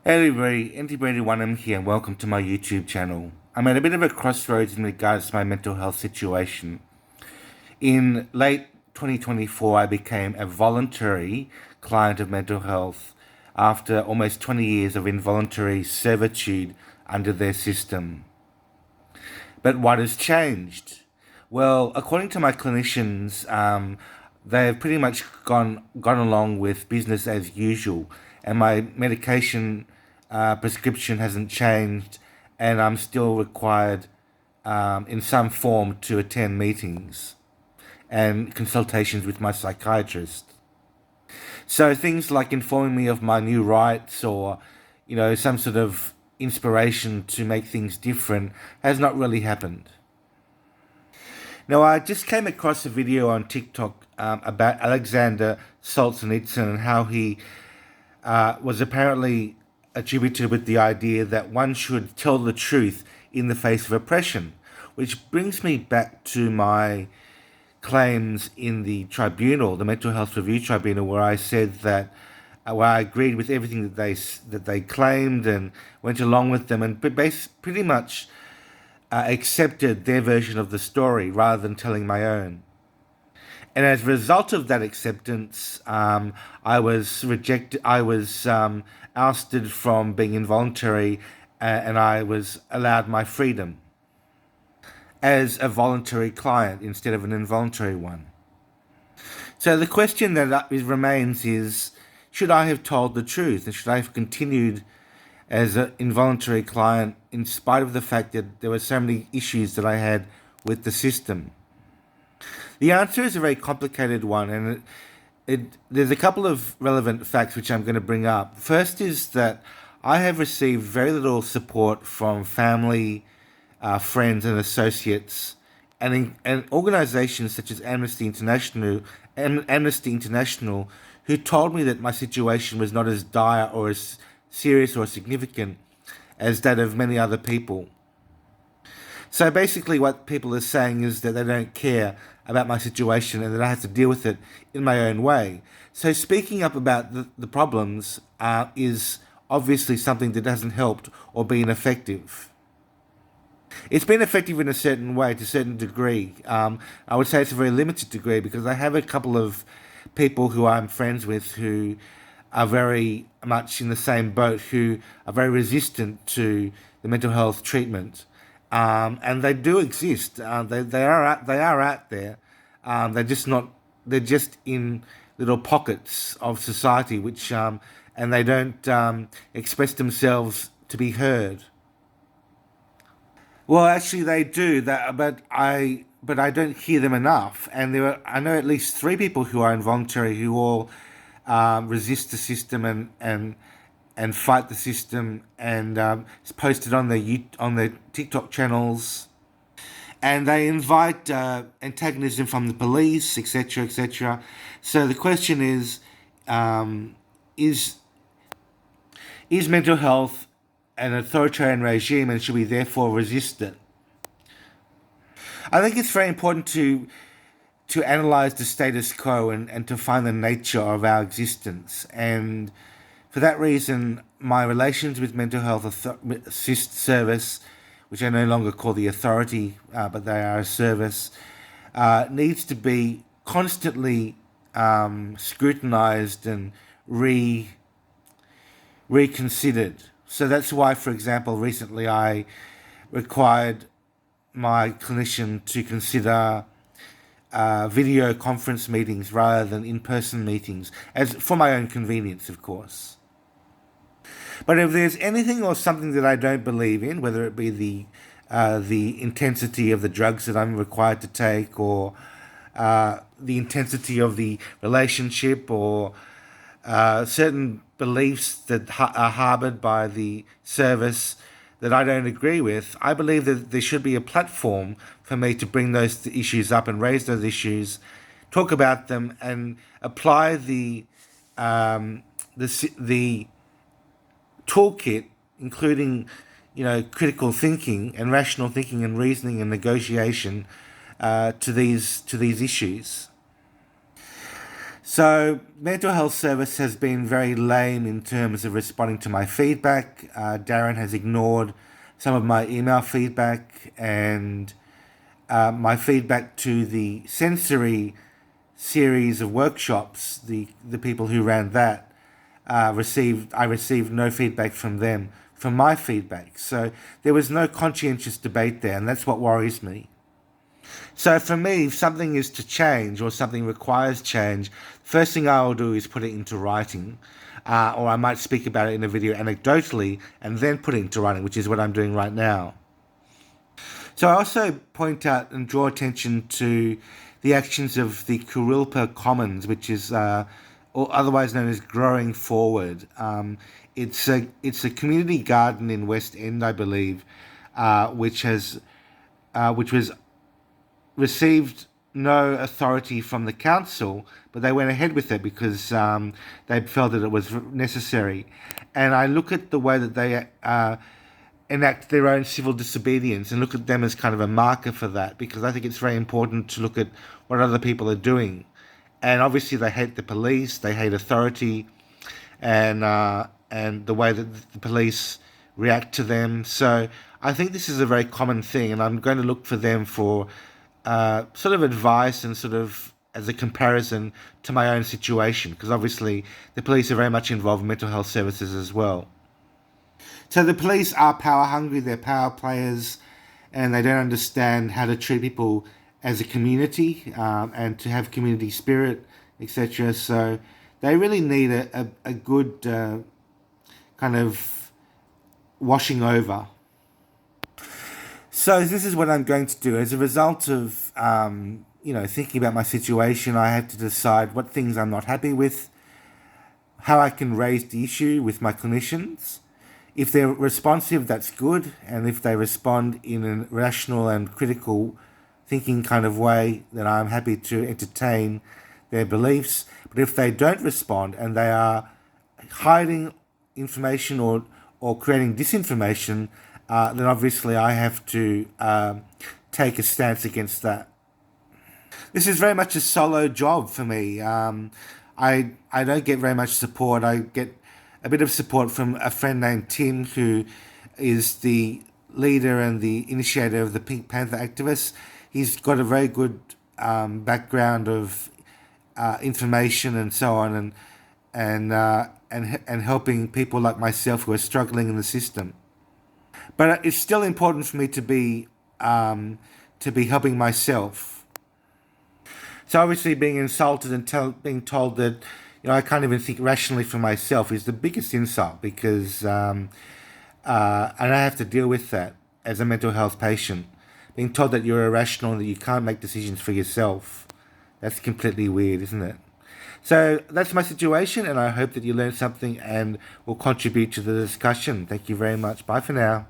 Hey everybody, Anti-Brady1M here and welcome to my YouTube channel. I'm at a bit of a crossroads in regards to my mental health situation. In late 2024, I became a voluntary client of mental health after almost 20 years of involuntary servitude under their system. But what has changed? Well, according to my clinicians, they've pretty much gone along with business as usual, and my medication prescription hasn't changed, and I'm still required in some form to attend meetings and consultations with my psychiatrist. So things like informing me of my new rights or, some sort of inspiration to make things different has not really happened. Now, I just came across a video on TikTok about Alexander Solzhenitsyn and how he was apparently attributed with the idea that one should tell the truth in the face of oppression, which brings me back to my claims in the tribunal, the Mental Health Review Tribunal, where I said that where I agreed with everything that they claimed and went along with them and pretty much accepted their version of the story rather than telling my own. And as a result of that acceptance, I was rejected. I was ousted from being involuntary, and I was allowed my freedom as a voluntary client instead of an involuntary one. So the question that remains is, should I have told the truth, and should I have continued as an involuntary client in spite of the fact that there were so many issues that I had with the system? The answer is a very complicated one, and there's a couple of relevant facts which I'm going to bring up. First is that I have received very little support from family, friends, and associates, and organisations such as Amnesty International, who told me that my situation was not as dire or as serious or significant as that of many other people. So basically, what people are saying is that they don't care about my situation and that I have to deal with it in my own way. So speaking up about the problems is obviously something that hasn't helped or been effective. It's been effective in a certain way, to a certain degree. I would say it's a very limited degree because I have a couple of people who I'm friends with who are very much in the same boat, who are very resistant to the mental health treatment. And they do exist. They are out there. They're just not. They're just in little pockets of society, and they don't express themselves to be heard. Well, actually, they do that, but I don't hear them enough. And I know at least three people who are involuntary who all resist the system and fight the system, and it's posted on their TikTok channels, and they invite antagonism from the police, etc., etc. So the question um, is is mental health an authoritarian regime, and should we therefore resist it? I think it's very important to analyze the status quo and to find the nature of our existence. And for that reason, my relations with mental health assist service, which I no longer call the authority, but they are a service, needs to be constantly scrutinized and reconsidered. So that's why, for example, recently I required my clinician to consider video conference meetings rather than in-person meetings, as for my own convenience, of course. But if there's anything or something that I don't believe in, whether it be the intensity of the drugs that I'm required to take, or the intensity of the relationship, or certain beliefs that are harbored by the service that I don't agree with, I believe that there should be a platform for me to bring those issues up and raise those issues, talk about them, and apply the toolkit, including critical thinking and rational thinking and reasoning and negotiation to these issues. So, mental health service has been very lame in terms of responding to my feedback. Darren has ignored some of my email feedback, and my feedback to the sensory series of workshops. The people who ran that I received no feedback from them from my feedback. So there was no conscientious debate there, and that's what worries me. So for me, if something is to change or something requires change, first thing I'll do is put it into writing. Or I might speak about it in a video anecdotally and then put it into writing, which is what I'm doing right now. So I also point out and draw attention to the actions of the Kurilpa Commons, which is or otherwise known as Growing Forward. It's a community garden in West End, I believe, which was received no authority from the council, but they went ahead with it because they felt that it was necessary. And I look at the way that they enact their own civil disobedience and look at them as kind of a marker for that, because I think it's very important to look at what other people are doing. And obviously they hate the police, they hate authority, and the way that the police react to them. So I think this is a very common thing, and I'm going to look for them for sort of advice and sort of as a comparison to my own situation, because obviously the police are very much involved in mental health services as well. So the police are power hungry, they're power players, and they don't understand how to treat people as a community and to have community spirit, etc. So they really need a good kind of washing over. So this is what I'm going to do. As a result of thinking about my situation, I had to decide what things I'm not happy with, how I can raise the issue with my clinicians. If they're responsive, that's good, and if they respond in a rational and critical thinking kind of way, then I'm happy to entertain their beliefs. But if they don't respond and they are hiding information or creating disinformation, then obviously I have to take a stance against that. This is very much a solo job for me. I don't get very much support. I get a bit of support from a friend named Tim, who is the leader and the initiator of the Pink Panther activists. He's got a very good background of information and so on, and helping people like myself who are struggling in the system. But it's still important for me to be helping myself. So obviously, being insulted and being told that I can't even think rationally for myself is the biggest insult, because and I have to deal with that as a mental health patient. Being told that you're irrational and that you can't make decisions for yourself. That's completely weird, isn't it? So that's my situation, and I hope that you learned something and will contribute to the discussion. Thank you very much. Bye for now.